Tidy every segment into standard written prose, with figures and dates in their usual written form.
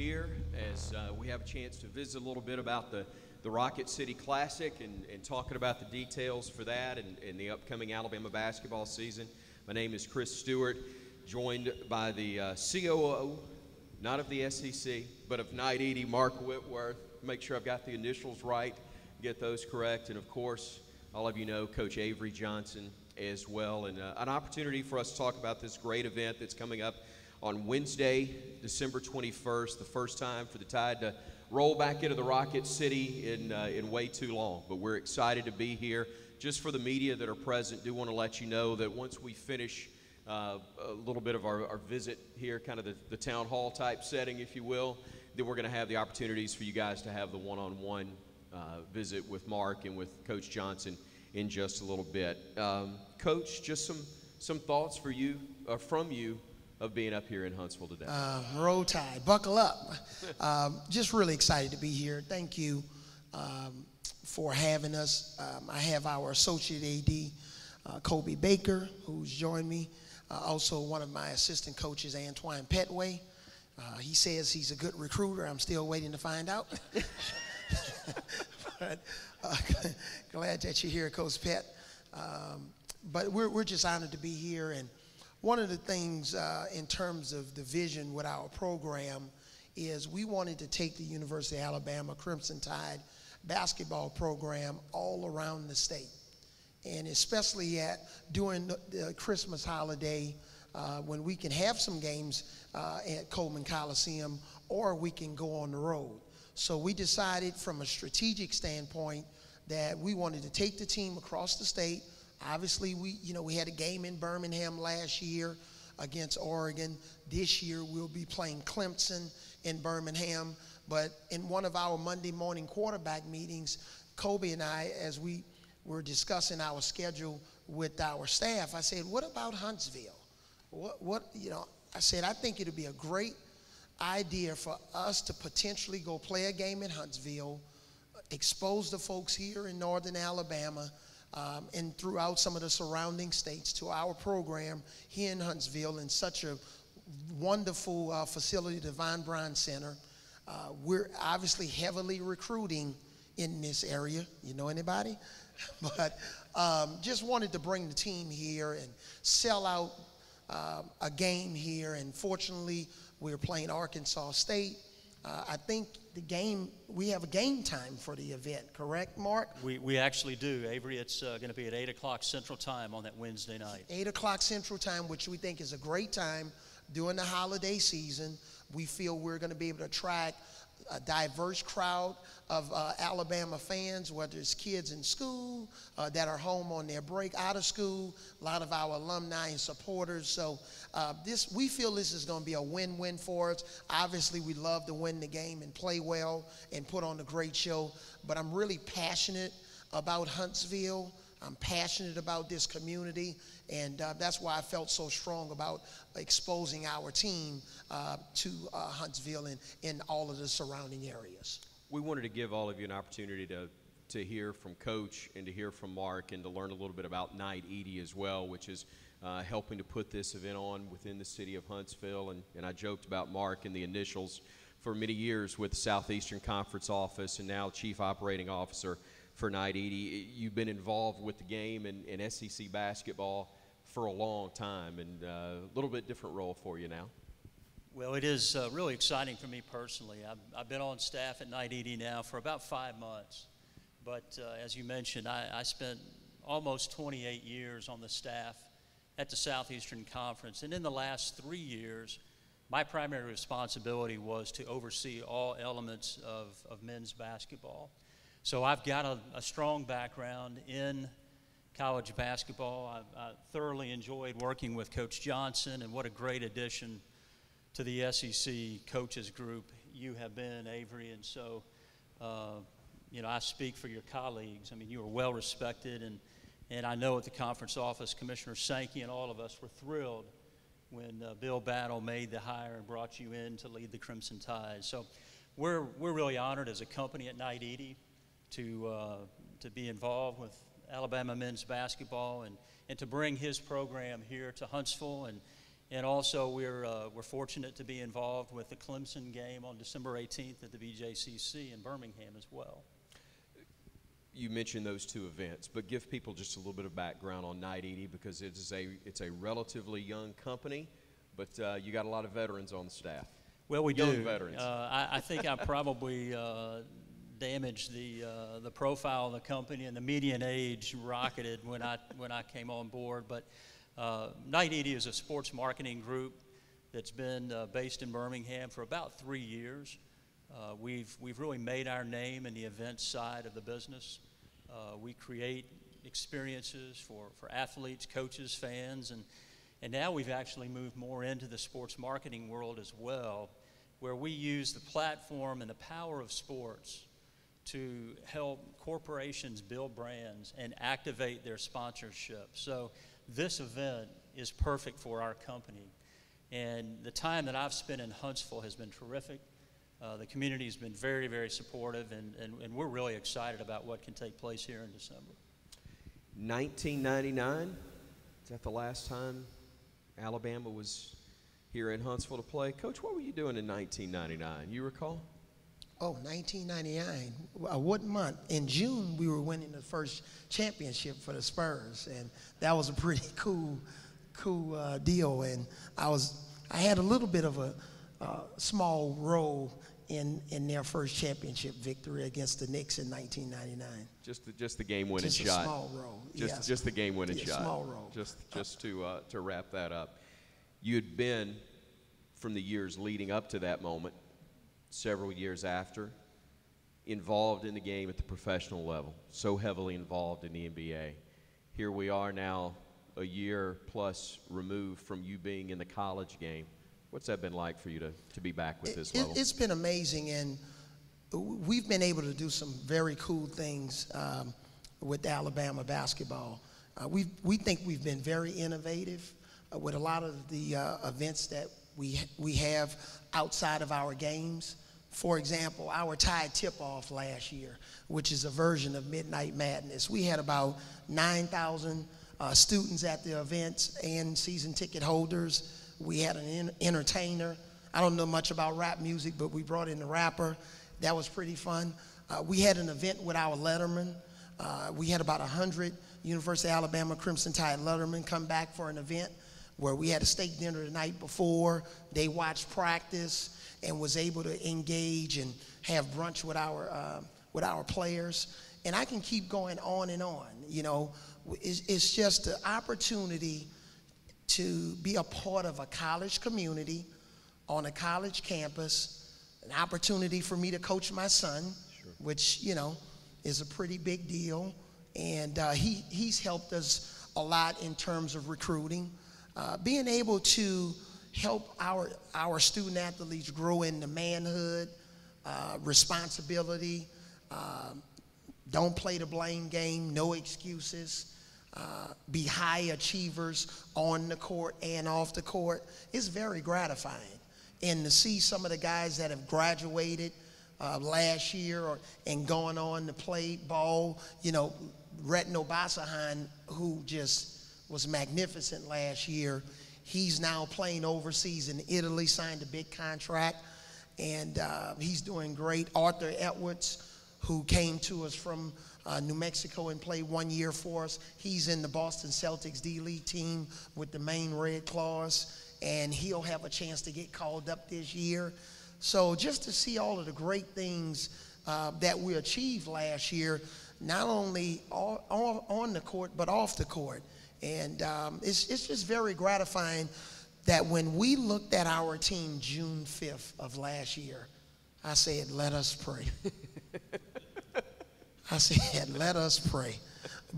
here as we have a chance to visit a little bit about the Rocket City Classic and talking about the details for that and the upcoming Alabama basketball season. My name is Chris Stewart, joined by the COO, not of the SEC, but of Knight Eady, Mark Whitworth. Make sure I've got the initials right, get those correct, and of course, all of you know Coach Avery Johnson as well, and an opportunity for us to talk about this great event that's coming up on Wednesday, December 21st, the first time for the Tide to roll back into the Rocket City in way too long. But we're excited to be here. Just for the media that are present, do want to let you know that once we finish a little bit of our visit here, kind of the town hall type setting, if you will, then we're going to have the opportunities for you guys to have the one-on-one visit with Mark and with Coach Johnson in just a little bit. Coach, just some thoughts for you, from you, of being up here in Huntsville today. Roll Tide, buckle up. Just really excited to be here. Thank you for having us. I have our associate AD, Kobe Baker, who's joined me. Also one of my assistant coaches, Antoine Petway. He says he's a good recruiter. I'm still waiting to find out. But glad that you're here, Coach Pet. But we're just honored to be here. And one of the things in terms of the vision with our program is we wanted to take the University of Alabama Crimson Tide basketball program all around the state. And especially during the Christmas holiday when we can have some games at Coleman Coliseum or we can go on the road. So we decided from a strategic standpoint that we wanted to take the team across the state. Obviously, we had a game in Birmingham last year against Oregon. This year, we'll be playing Clemson in Birmingham. But in one of our Monday morning quarterback meetings, Kobe and I, as we were discussing our schedule with our staff, I said, what about Huntsville? I said, I think it'd be a great idea for us to potentially go play a game in Huntsville, expose the folks here in northern Alabama and throughout some of the surrounding states to our program here in Huntsville in such a wonderful facility, the Von Braun Center. We're obviously heavily recruiting in this area. You know anybody? But just wanted to bring the team here and sell out a game here. And fortunately, we're playing Arkansas State. I think we have a game time for the event, correct, Mark? We actually do, Avery. It's going to be at 8 o'clock Central Time on that Wednesday night. 8 o'clock Central Time, which we think is a great time during the holiday season. We feel we're going to be able to attract a diverse crowd of Alabama fans, whether it's kids in school that are home on their break, out of school, a lot of our alumni and supporters. So we feel this is going to be a win-win for us. Obviously, we love to win the game and play well and put on a great show, but I'm really passionate about Huntsville. I'm passionate about this community, and that's why I felt so strong about exposing our team to Huntsville and in all of the surrounding areas. We wanted to give all of you an opportunity to hear from Coach and to hear from Mark and to learn a little bit about Knight Eady as well, which is helping to put this event on within the city of Huntsville. And I joked about Mark and the initials for many years with the Southeastern Conference office and now Chief Operating Officer for Knight Eady. You've been involved with the game and SEC basketball for a long time, and a little bit different role for you now. Well, it is really exciting for me personally. I've been on staff at Knight Eady now for about 5 months. But as you mentioned, I spent almost 28 years on the staff at the Southeastern Conference. And in the last 3 years, my primary responsibility was to oversee all elements of men's basketball. So I've got a strong background in college basketball. I thoroughly enjoyed working with Coach Johnson, and what a great addition to the SEC coaches group you have been, Avery. And so, I speak for your colleagues. I mean, you are well respected, and I know at the conference office, Commissioner Sankey and all of us were thrilled when Bill Battle made the hire and brought you in to lead the Crimson Tide. So we're really honored as a company at Knight Eady to be involved with Alabama men's basketball and to bring his program here to Huntsville And also, we're fortunate to be involved with the Clemson game on December 18th at the BJCC in Birmingham as well. You mentioned those two events, but give people just a little bit of background on Knight Eady, because it's a relatively young company, but you got a lot of veterans on the staff. Well, we young do. Veterans. I think I probably damaged the profile of the company, and the median age rocketed when I came on board. But Knight Eady is a sports marketing group that's been based in Birmingham for about 3 years. We've really made our name in the events side of the business. We create experiences for athletes, coaches, fans, and now we've actually moved more into the sports marketing world as well, where we use the platform and the power of sports to help corporations build brands and activate their sponsorship. So this event is perfect for our company. And the time that I've spent in Huntsville has been terrific. The community has been very, very supportive, and we're really excited about what can take place here in December. 1999, is that the last time Alabama was here in Huntsville to play? Coach, what were you doing in 1999? You recall? Oh, 1999. What month? In June, we were winning the first championship for the Spurs, and that was a pretty cool deal. And I had a little bit of a small role in their first championship victory against the Knicks in 1999. Just the game-winning shot. Just a small role. Just the game-winning shot. Small role. Just to wrap that up. You had been, from the years leading up to that moment, several years after, involved in the game at the professional level, so heavily involved in the NBA. Here we are now, a year plus removed from you being in the college game. What's that been like for you to be back with this level? It's been amazing, and we've been able to do some very cool things with Alabama basketball. We think we've been very innovative with a lot of the events that we have outside of our games. For example, our Tide Tip-Off last year, which is a version of Midnight Madness. We had about 9,000 students at the events and season ticket holders. We had an entertainer. I don't know much about rap music, but we brought in a rapper. That was pretty fun. We had an event with our letterman. We had about 100 University of Alabama Crimson Tide lettermen come back for an event where we had a steak dinner the night before. They watched practice and was able to engage and have brunch with our players. And I can keep going on and on. You know, it's just the opportunity to be a part of a college community on a college campus, an opportunity for me to coach my son, sure, which, you know, is a pretty big deal. And he's helped us a lot in terms of recruiting. Being able to help our student athletes grow into manhood, responsibility, don't play the blame game, no excuses. Be high achievers on the court and off the court is very gratifying. And to see some of the guys that have graduated last year and gone on to play ball, you know, Retno Basahan, who just was magnificent last year, he's now playing overseas in Italy, signed a big contract, and he's doing great. Arthur Edwards, who came to us from New Mexico and played 1 year for us. He's in the Boston Celtics D-League team with the Maine Red Claws, and he'll have a chance to get called up this year. So just to see all of the great things that we achieved last year, not only on the court, but off the court. And it's just very gratifying that when we looked at our team June 5th of last year, I said, let us pray. I said, let us pray.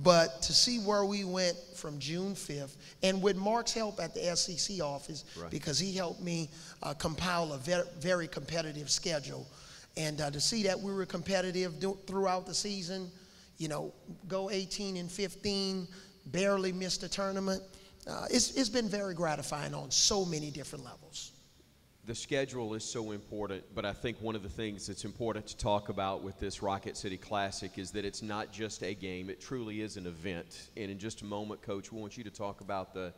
But to see where we went from June 5th, and with Mark's help at the SEC office, right, because he helped me compile a very competitive schedule, and to see that we were competitive throughout the season, you know, go 18-15, barely missed a tournament, it's been very gratifying on so many different levels. The schedule is so important, but I think one of the things that's important to talk about with this Rocket City Classic is that it's not just a game, it truly is an event. And in just a moment, Coach, we want you to talk about the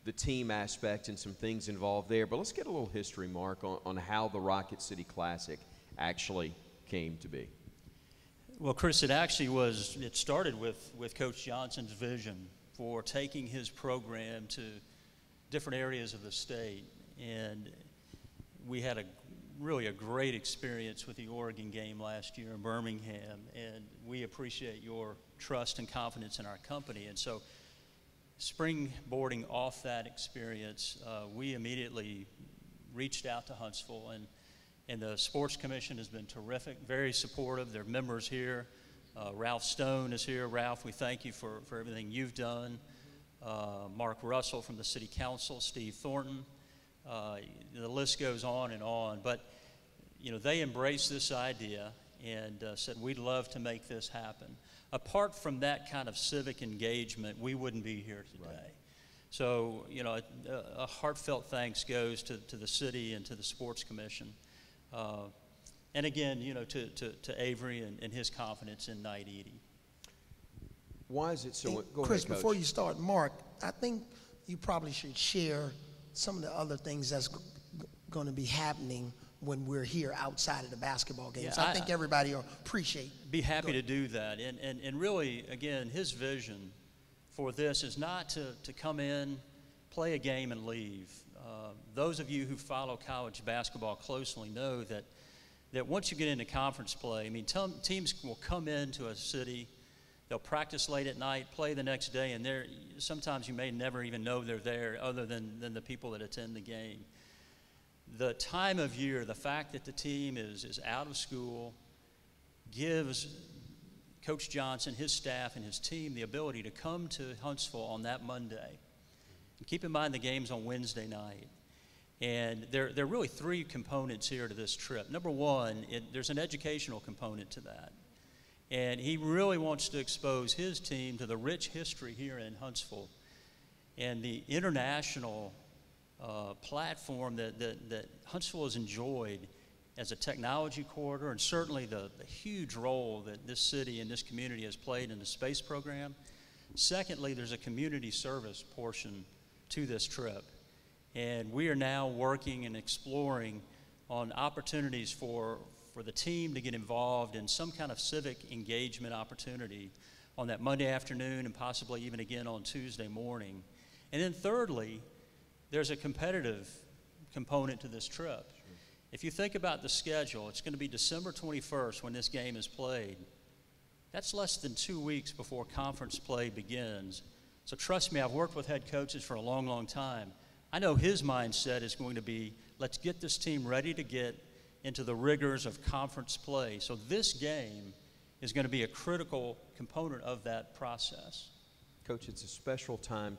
the team aspect and some things involved there. But let's get a little history, Mark, on how the Rocket City Classic actually came to be. Well, Chris, it started with Coach Johnson's vision for taking his program to different areas of the state. And we had really a great experience with the Oregon game last year in Birmingham, and we appreciate your trust and confidence in our company. And so springboarding off that experience, we immediately reached out to Huntsville, and the Sports Commission has been terrific, very supportive. Their members here. Ralph Stone is here. Ralph, we thank you for everything you've done. Mark Russell from the City Council, Steve Thornton. The list goes on, but they embraced this idea and said, we'd love to make this happen. Apart from that kind of civic engagement, we wouldn't be here today. Right. So, a heartfelt thanks goes to the city and to the Sports Commission. And again, to Avery and his confidence in Knight Eady. Why is it so? Go Chris, ahead, Coach. Before you start, Mark, I think you probably should share some of the other things that's going to be happening when we're here outside of the basketball games. Yeah, I think everybody will appreciate. Be happy to do that. And really, again, his vision for this is not to come in, play a game, and leave. Those of you who follow college basketball closely know that once you get into conference play, teams will come into a city, they'll practice late at night, play the next day, and sometimes you may never even know they're there other than the people that attend the game. The time of year, the fact that the team is out of school gives Coach Johnson, his staff, and his team the ability to come to Huntsville on that Monday. And keep in mind the game's on Wednesday night. And there are really three components here to this trip. Number one, there's an educational component to that. And he really wants to expose his team to the rich history here in Huntsville and the international platform that Huntsville has enjoyed as a technology corridor, and certainly the huge role that this city and this community has played in the space program. Secondly, there's a community service portion to this trip. And we are now working and exploring on opportunities for the team to get involved in some kind of civic engagement opportunity on that Monday afternoon and possibly even again on Tuesday morning. And then thirdly, there's a competitive component to this trip. Sure. If you think about the schedule, it's going to be December 21st when this game is played. That's less than 2 weeks before conference play begins. So trust me, I've worked with head coaches for a long, long time. I know his mindset is going to be, let's get this team ready to get into the rigors of conference play. So this game is going to be a critical component of that process. Coach, it's a special time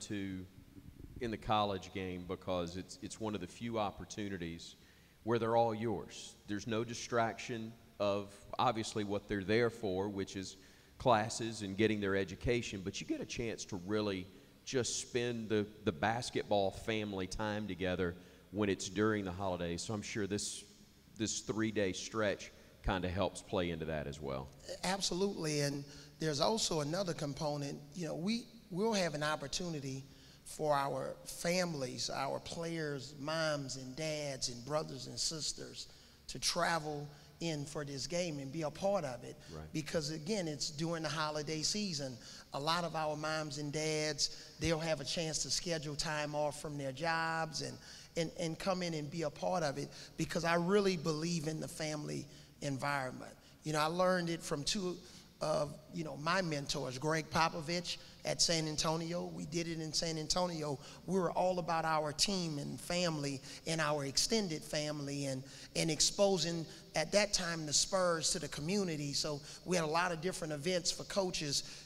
in the college game because it's one of the few opportunities where they're all yours. There's no distraction of obviously what they're there for, which is classes and getting their education, but you get a chance to really just spend the basketball family time together when it's during the holidays. So I'm sure this 3-day stretch kind of helps play into that as well. Absolutely, and there's also another component. We'll have an opportunity for our families, our players, moms and dads and brothers and sisters to travel in for this game and be a part of it. Right. Because again, it's during the holiday season. A lot of our moms and dads, they'll have a chance to schedule time off from their jobs and come in and be a part of it, because I really believe in the family environment. I learned it from two of my mentors, Greg Popovich at San Antonio. We did it in San Antonio. We were all about our team and family and our extended family and exposing at that time the Spurs to the community. So we had a lot of different events for coaches.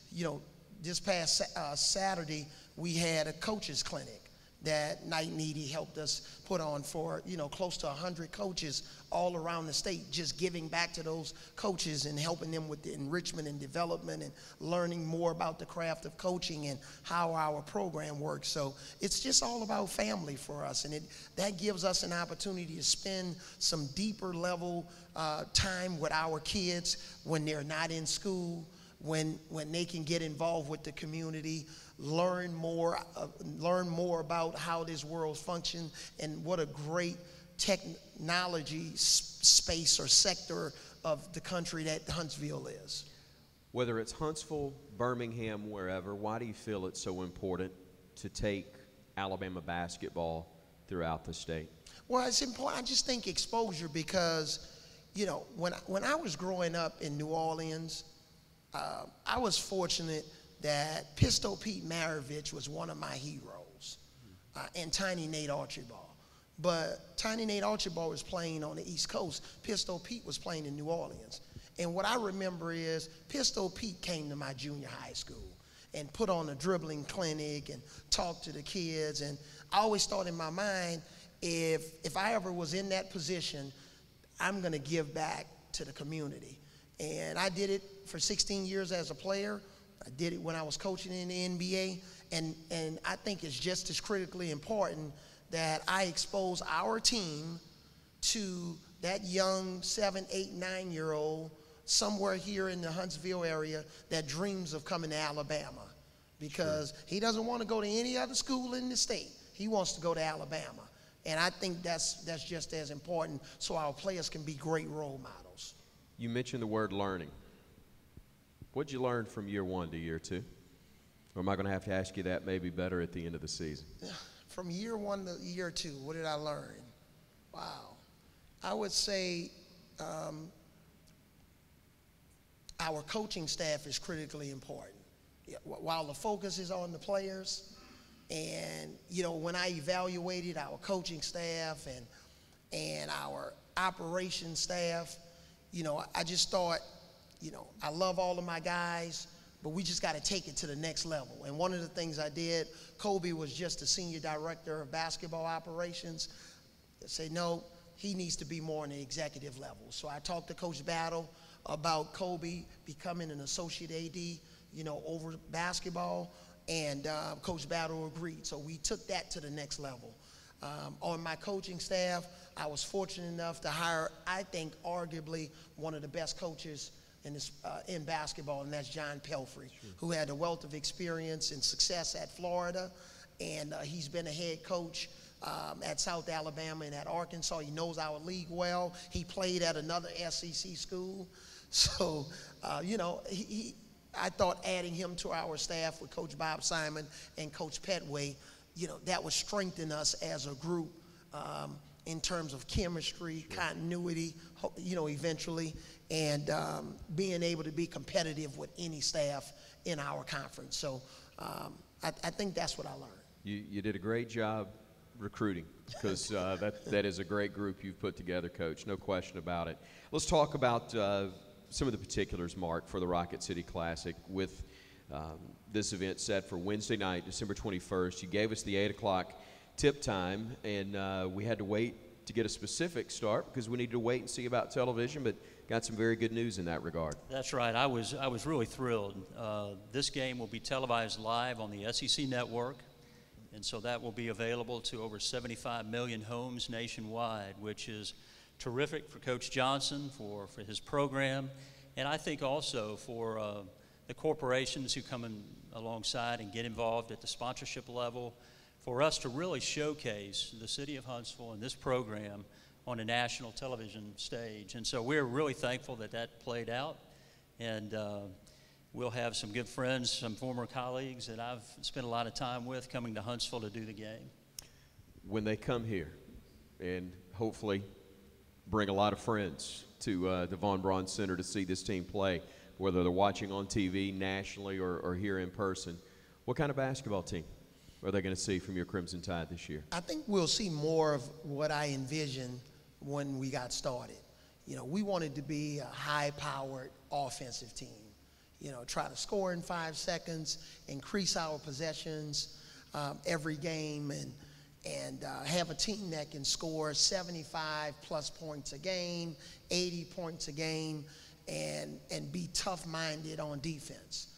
This past Saturday we had a coaches clinic that Knight Eady helped us put on for close to 100 coaches all around the state, just giving back to those coaches and helping them with the enrichment and development and learning more about the craft of coaching and how our program works. So it's just all about family for us, and that gives us an opportunity to spend some deeper level time with our kids when they're not in school. when they can get involved with the community, learn more about how this world functions, and what a great technology space or sector of the country that Huntsville is. Whether it's Huntsville, Birmingham, wherever, why do you feel it's so important to take Alabama basketball throughout the state? Well, it's important. I just think exposure, because, you know, when I was growing up in New Orleans, I was fortunate that Pistol Pete Maravich was one of my heroes, and Tiny Nate Archibald. But Tiny Nate Archibald was playing on the East Coast. Pistol Pete was playing in New Orleans. And what I remember is Pistol Pete came to my junior high school and put on a dribbling clinic and talked to the kids. And I always thought in my mind, if I ever was in that position, I'm going to give back to the community. And I did it for 16 years as a player. I did it when I was coaching in the NBA. And I think it's just as critically important that I expose our team to that young 7, 8, 9-year-old somewhere here in the Huntsville area that dreams of coming to Alabama, because he doesn't want to go to any other school in the state. He wants to go to Alabama. And I think that's just as important, so our players can be great role models. You mentioned the word learning. What'd you learn from year 1 to year 2? Or am I going to have to ask you that maybe better at the end of the season? From year 1 to year 2, what did I learn? Wow. I would say our coaching staff is critically important. While the focus is on the players, and, you know, when I evaluated our coaching staff and our operations staff, you know, I just thought, you know, I love all of my guys, but we just got to take it to the next level. And one of the things I did, Kobe was just the senior director of basketball operations. I said, no, he needs to be more on the executive level. So I talked to Coach Battle about Kobe becoming an associate AD, you know, over basketball, and Coach Battle agreed. So we took that to the next level. On my coaching staff, I was fortunate enough to hire, I think, arguably one of the best coaches in basketball, and that's John Pelfrey, who had a wealth of experience and success at Florida, and he's been a head coach at South Alabama and at Arkansas. He knows our league well. He played at another SEC school. So, you know, I thought adding him to our staff with Coach Bob Simon and Coach Petway, you know, that would strengthen us as a group in terms of chemistry, continuity, you know, eventually, and being able to be competitive with any staff in our conference. So I think that's what I learned. You did a great job recruiting, because that is a great group you've put together, Coach, no question about it. Let's talk about some of the particulars, Mark, for the Rocket City Classic with this event set for Wednesday night, December 21st. You gave us the 8 o'clock tip time, and we had to wait to get a specific start because we needed to wait and see about television, but got some very good news in that regard. That's right. I was really thrilled. This game will be televised live on the SEC network, and so that will be available to over 75 million homes nationwide, which is terrific for Coach Johnson, for his program, and I think also for the corporations who come in alongside and get involved at the sponsorship level, for us to really showcase the city of Huntsville and this program on a national television stage. And so we're really thankful that that played out, and we'll have some good friends, some former colleagues that I've spent a lot of time with coming to Huntsville to do the game. When they come here and hopefully bring a lot of friends to the Von Braun Center to see this team play, whether they're watching on TV nationally or here in person, what kind of basketball team are they going to see from your Crimson Tide this year? I think we'll see more of what I envisioned when we got started. You know, we wanted to be a high-powered offensive team. You know, try to score in 5 seconds, increase our possessions every game, and have a team that can score 75-plus points a game, 80 points a game, and be tough-minded on defense.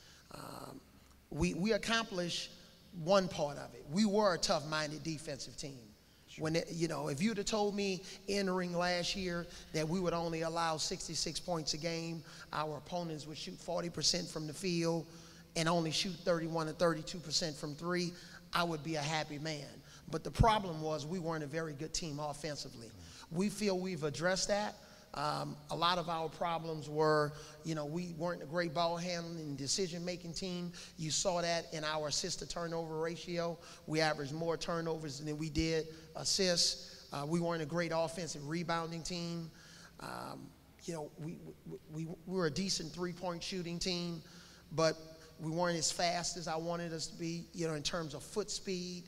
We accomplished one part of it. We were a tough-minded defensive team. When if you'd have told me entering last year that we would only allow 66 points a game, our opponents would shoot 40% from the field and only shoot 31 or 32% from three, I would be a happy man. But the problem was we weren't a very good team offensively. We feel we've addressed that. A lot of our problems were, we weren't a great ball handling and decision-making team. You saw that in our assist-to-turnover ratio. We averaged more turnovers than we did assists. We weren't a great offensive rebounding team. We were a decent three-point shooting team, but we weren't as fast as I wanted us to be, in terms of foot speed.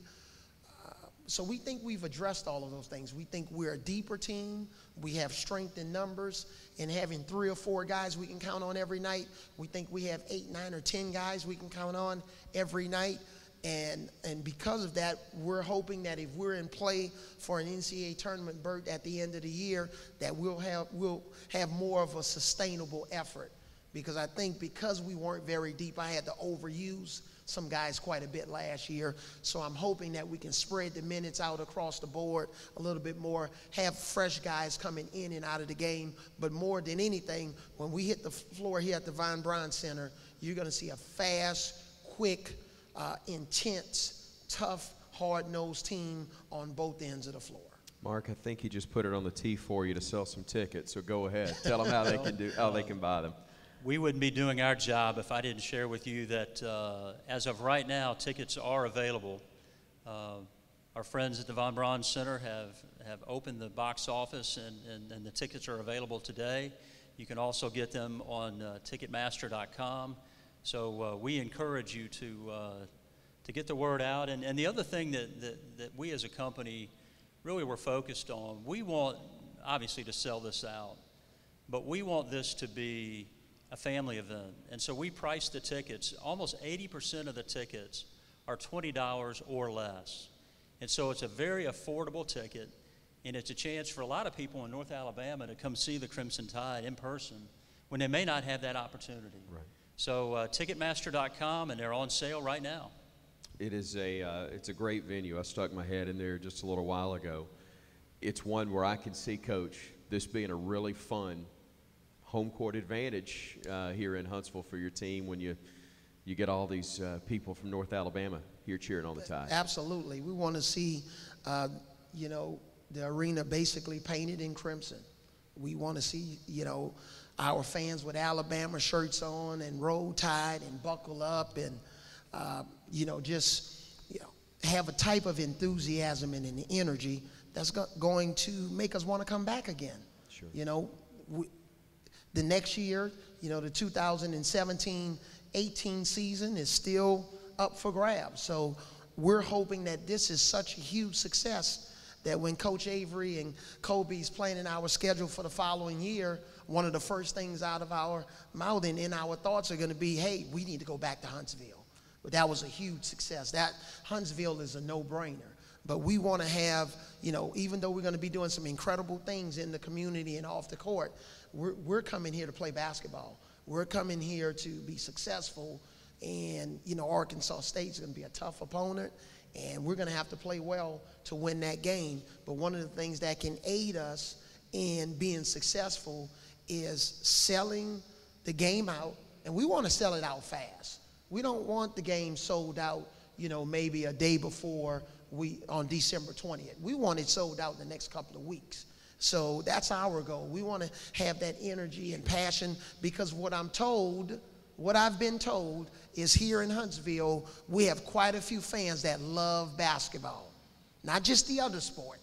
So we think we've addressed all of those things. We think we're a deeper team. We have strength in numbers, and having 3 or 4 guys we can count on every night. We think we have 8, 9, or 10 guys we can count on every night. And because of that, we're hoping that if we're in play for an NCAA tournament berth at the end of the year, that we'll have more of a sustainable effort. Because I think because we weren't very deep, I had to overuse some guys quite a bit last year. So I'm hoping that we can spread the minutes out across the board a little bit more, have fresh guys coming in and out of the game. But more than anything, when we hit the floor here at the Von Braun Center, you're going to see a fast, quick, intense, tough, hard-nosed team on both ends of the floor. Mark, I think he just put it on the tee for you to sell some tickets, so go ahead. Tell them how they can buy them. We wouldn't be doing our job if I didn't share with you that as of right now, tickets are available. Our friends at the Von Braun Center have opened the box office, and the tickets are available today. You can also get them on Ticketmaster.com. So we encourage you to get the word out. And the other thing that we as a company really were focused on, we want obviously to sell this out, but we want this to be a family event. And so we price the tickets. Almost 80% of the tickets are $20 or less. And so it's a very affordable ticket, and it's a chance for a lot of people in North Alabama to come see the Crimson Tide in person when they may not have that opportunity. Right. So Ticketmaster.com, and they're on sale right now. It's a great venue. I stuck my head in there just a little while ago. It's one where I can see, Coach, this being a really fun home court advantage here in Huntsville for your team when you get all these people from North Alabama here cheering on the Tide. Absolutely. We want to see, the arena basically painted in crimson. We want to see, our fans with Alabama shirts on and roll Tide and buckle up and, have a type of enthusiasm and an energy that's going to make us want to come back again. Sure. The next year, the 2017-18 season is still up for grabs. So we're hoping that this is such a huge success that when Coach Avery and Kobe's planning our schedule for the following year, one of the first things out of our mouth and in our thoughts are going to be, hey, we need to go back to Huntsville. But that was a huge success. That Huntsville is a no-brainer. But we want to have, even though we're going to be doing some incredible things in the community and off the court, we're coming here to play basketball. We're coming here to be successful, and, Arkansas State's going to be a tough opponent, and we're going to have to play well to win that game. But one of the things that can aid us in being successful is selling the game out, and we want to sell it out fast. We don't want the game sold out, maybe a day before on December 20th. We want it sold out in the next couple of weeks. So that's our goal. We want to have that energy and passion because what I've been told is here in Huntsville, we have quite a few fans that love basketball. Not just the other sport,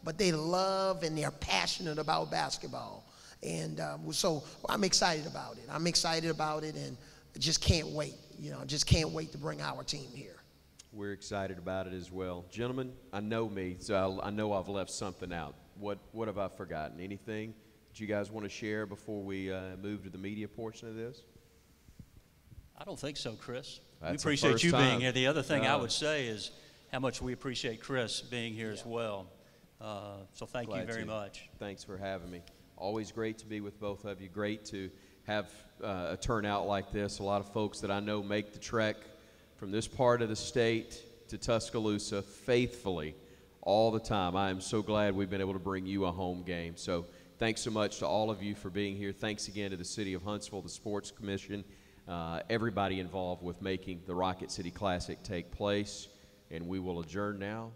but they love and they're passionate about basketball. And so I'm excited about it. And just can't wait. Just can't wait to bring our team here. We're excited about it as well. Gentlemen, I know me, so I know I've left something out. What have I forgotten? Anything that you guys want to share before we move to the media portion of this? I don't think so, Chris. That's we appreciate you being here. The other thing I No. would say is how much we appreciate Chris being here as well. So thank you Glad very to. much. Thanks for having me. Always great to be with both of you. Great to have a turnout like this. A lot of folks that I know make the trek from this part of the state to Tuscaloosa faithfully all the time. I am so glad we've been able to bring you a home game. So thanks so much to all of you for being here. Thanks again to the City of Huntsville, the Sports Commission, everybody involved with making the Rocket City Classic take place. And we will adjourn now.